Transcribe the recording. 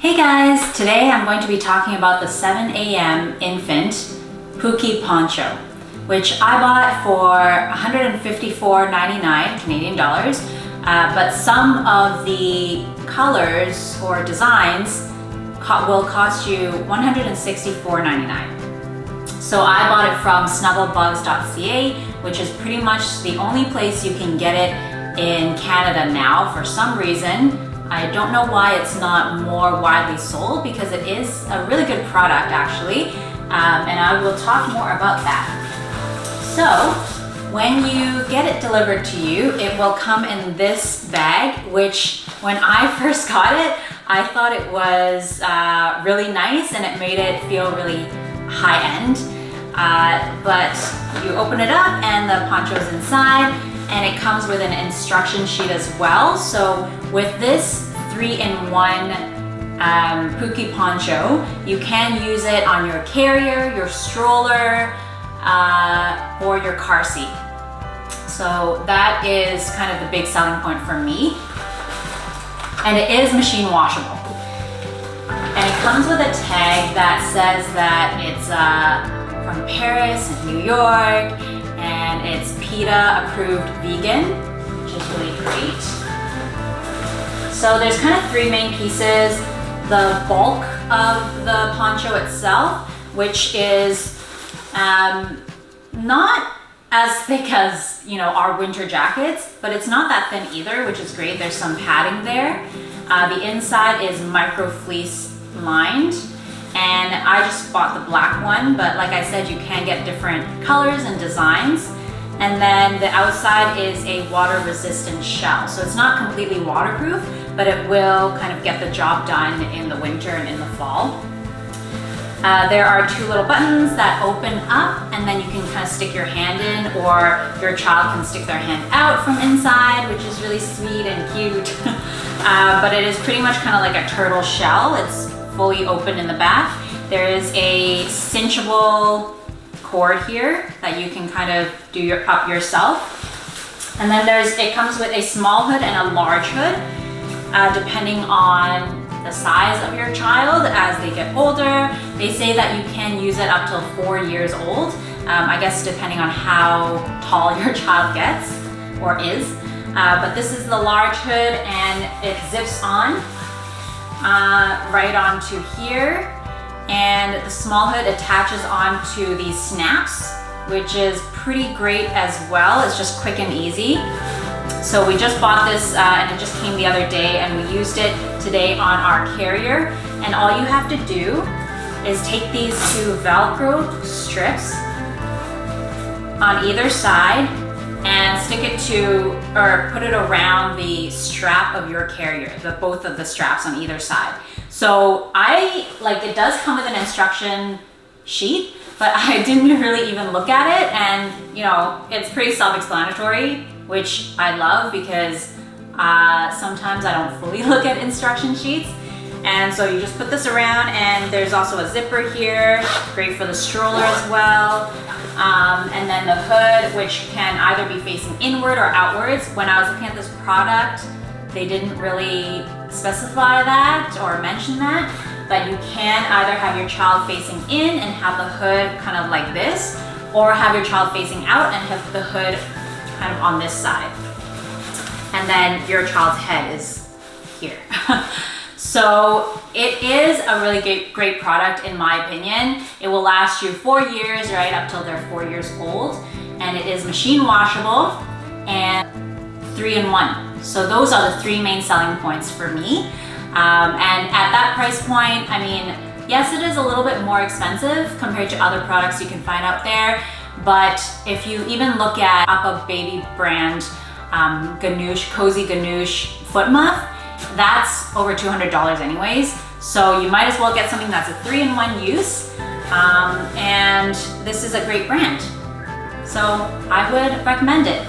Hey guys, today I'm going to be talking about the 7am Enfant Pookie Poncho, which I bought for $154.99 Canadian dollars, but some of the colors or designs will cost you $164.99. So I bought it from snugglebugs.ca, which is pretty much the only place you can get it in Canada now for some reason. I don't know why it's not more widely sold because it is a really good product actually, and I will talk more about that. So when you get it delivered to you, it will come in this bag, which when I first got it, I thought it was really nice and it made it feel really high-end. But you open it up and the poncho is inside, and it comes with an instruction sheet as well. So with this 3-in-1 Pookie Poncho, you can use it on your carrier, your stroller, or your car seat. So that is kind of the big selling point for me. And it is machine washable. And it comes with a tag that says that it's from Paris and New York, and it's PETA approved vegan, which is really great. So there's kind of three main pieces. The bulk of the poncho itself, which is not as thick as, you know, our winter jackets, but it's not that thin either, which is great. There's some padding there. The inside is micro fleece lined, and I just bought the black one, but like I said, you can get different colors and designs. And then the outside is a water resistant shell. So it's not completely waterproof, but it will kind of get the job done in the winter and in the fall. There are two little buttons that open up, and then you can kind of stick your hand in, or your child can stick their hand out from inside, which is really sweet and cute. But it is pretty much kind of like a turtle shell. It's fully open in the back. There is a cinchable cord here that you can kind of do up yourself. And then it comes with a small hood and a large hood, depending on the size of your child. As they get older, they say that you can use it up till 4 years old. I guess depending on how tall your child gets or is. But this is the large hood, and it zips on right onto here. And the small hood attaches onto these snaps, which is pretty great as well. It's just quick and easy. So we just bought this and it just came the other day, and we used it today on our carrier. And all you have to do is take these two Velcro strips on either side and stick it to, or put it around the strap of your carrier, both of the straps on either side. So it does come with an instruction sheet, but I didn't really even look at it, and you know, it's pretty self-explanatory, which I love because sometimes I don't fully look at instruction sheets. And so you just put this around, and there's also a zipper here, great for the stroller as well. And then the hood, which can either be facing inward or outwards. When I was looking at this product, they didn't really specify that or mention that, but you can either have your child facing in and have the hood kind of like this, or have your child facing out and have the hood kind of on this side. And then your child's head is here. So it is a really great product in my opinion. It will last you 4 years, right up till they're 4 years old. And it is machine washable and 3-in-1. So those are the three main selling points for me. And at that price point, I mean, yes, it is a little bit more expensive compared to other products you can find out there. But if you even look at a baby brand Cozy Ganoush footmuff, that's over $200 anyways. So you might as well get something that's a 3-in-1 use. And this is a great brand. So I would recommend it.